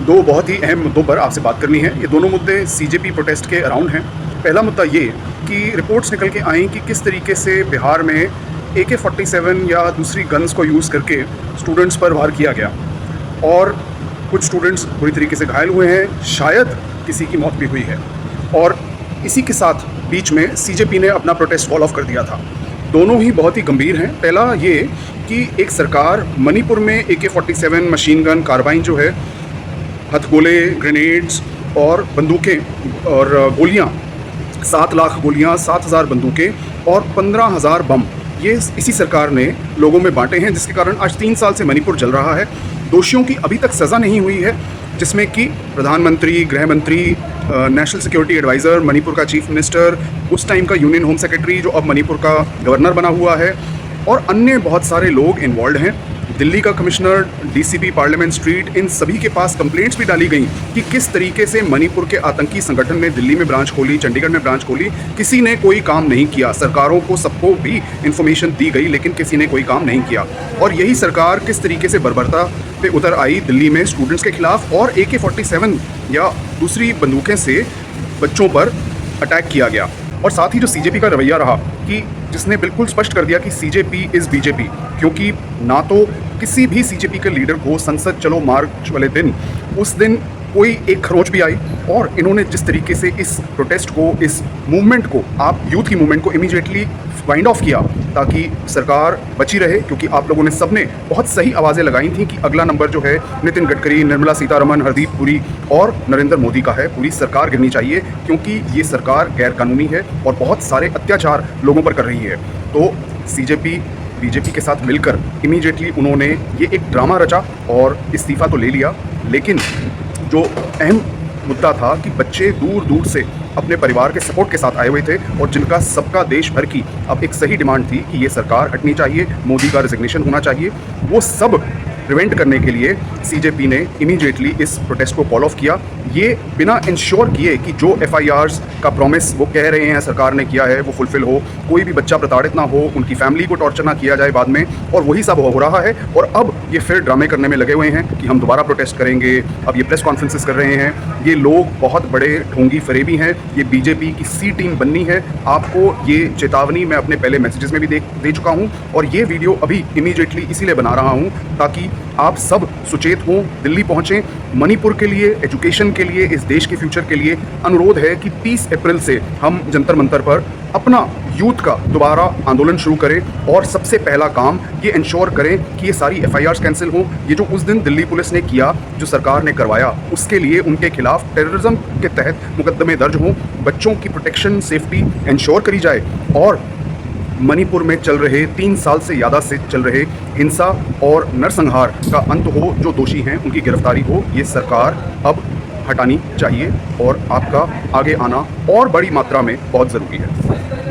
दो बहुत ही अहम मुद्दों पर आपसे बात करनी है। ये दोनों मुद्दे सीजेपी प्रोटेस्ट के अराउंड हैं। पहला मुद्दा ये कि रिपोर्ट्स निकल के आई कि किस तरीके से बिहार में AK-47 या दूसरी गन्स को यूज़ करके स्टूडेंट्स पर वार किया गया और कुछ स्टूडेंट्स बुरी तरीके से घायल हुए हैं, शायद किसी की मौत भी हुई है। और इसी के साथ बीच में सीजेपी ने अपना प्रोटेस्ट कॉल ऑफ कर दिया था। दोनों ही बहुत ही गंभीर हैं। पहला ये कि एक सरकार मणिपुर में AK-47 मशीन गन कार्बाइन जो है, हथगोले, ग्रेनेड्स और बंदूकें और गोलियां, 7 लाख गोलियां, 7,000 बंदूकें और 15,000 बम, ये इसी सरकार ने लोगों में बांटे हैं, जिसके कारण आज 3 साल से मणिपुर जल रहा है। दोषियों की अभी तक सज़ा नहीं हुई है, जिसमें कि प्रधानमंत्री, गृह मंत्री, नेशनल सिक्योरिटी एडवाइज़र, मणिपुर का चीफ मिनिस्टर, उस टाइम का यूनियन होम सेक्रेटरी जो अब मणिपुर का गवर्नर बना हुआ है, और अन्य बहुत सारे लोग इन्वॉल्व हैं। दिल्ली का कमिश्नर, DCP, पार्लियामेंट स्ट्रीट, इन सभी के पास कंप्लेंट्स भी डाली गई कि किस तरीके से मणिपुर के आतंकी संगठन ने दिल्ली में ब्रांच खोली, चंडीगढ़ में ब्रांच खोली, किसी ने कोई काम नहीं किया। सरकारों को सबको भी इन्फॉर्मेशन दी गई, लेकिन किसी ने कोई काम नहीं किया। और यही सरकार किस तरीके से बर्बरता पे उतर आई दिल्ली में स्टूडेंट्स के खिलाफ, और AK-47 या दूसरी बंदूकें से बच्चों पर अटैक किया गया। और साथ ही जो सीजेपी का रवैया रहा कि जिसने बिल्कुल स्पष्ट कर दिया कि सीजेपी इज़ बीजेपी, क्योंकि ना तो किसी भी सीजेपी के लीडर को संसद चलो मार्च वाले दिन, उस दिन कोई एक खरोच भी आई, और इन्होंने जिस तरीके से इस प्रोटेस्ट को, इस मूवमेंट को, आप यूथ की मूवमेंट को इमीडिएटली वाइंड ऑफ किया ताकि सरकार बची रहे। क्योंकि आप लोगों ने सबने बहुत सही आवाज़ें लगाई थी कि अगला नंबर जो है नितिन गडकरी, निर्मला सीतारमण, हरदीप पुरी और नरेंद्र मोदी का है। पूरी सरकार गिरनी चाहिए, क्योंकि ये सरकार गैरकानूनी है और बहुत सारे अत्याचार लोगों पर कर रही है। तो सीजेपी बीजेपी के साथ मिलकर इमीडिएटली उन्होंने ये एक ड्रामा रचा और इस्तीफ़ा तो ले लिया। लेकिन जो अहम मुद्दा था कि बच्चे दूर दूर से अपने परिवार के सपोर्ट के साथ आए हुए थे, और जिनका सबका देश भर की अब एक सही डिमांड थी कि ये सरकार हटनी चाहिए, मोदी का रिजिग्नेशन होना चाहिए, वो सब प्रिवेंट करने के लिए सीजेपी ने इमीडिएटली इस प्रोटेस्ट को कॉल ऑफ किया। ये बिना इंश्योर किए कि जो FIRs का प्रॉमिस वो कह रहे हैं सरकार ने किया है वो फुलफिल हो, कोई भी बच्चा प्रताड़ित ना हो, उनकी फैमिली को टॉर्चर ना किया जाए बाद में, और वही सब हो रहा है। और अब ये फिर ड्रामे करने में लगे हुए हैं कि हम दोबारा प्रोटेस्ट करेंगे। अब ये प्रेस कॉन्फ्रेंसेस कर रहे हैं। ये लोग बहुत बड़े ढोंगी फरेबी हैं। ये बीजेपी की C टीम बननी है। आपको ये चेतावनी मैं अपने पहले मैसेजेस में भी दे चुका हूँ, और ये वीडियो अभी इमीडिएटली इसीलिए बना रहा हूँ ताकि आप सब सुचेत हों, दिल्ली पहुँचें। मणिपुर के लिए, एजुकेशन के लिए, इस देश के फ्यूचर के लिए अनुरोध है कि 30 अप्रैल से हम जंतर मंतर पर अपना यूथ का दोबारा आंदोलन शुरू करें, और सबसे पहला काम ये इंश्योर करें कि ये सारी FIRs कैंसिल हों। ये जो उस दिन दिल्ली पुलिस ने किया, जो सरकार ने करवाया, उसके लिए उनके खिलाफ टेररिज्म के तहत मुकदमे दर्ज हों, बच्चों की प्रोटेक्शन, सेफ्टी इंश्योर करी जाए, और मणिपुर में चल रहे 3 साल से ज़्यादा से चल रहे हिंसा और नरसंहार का अंत हो, जो दोषी हैं उनकी गिरफ्तारी हो। ये सरकार अब हटानी चाहिए, और आपका आगे आना और बड़ी मात्रा में बहुत ज़रूरी है।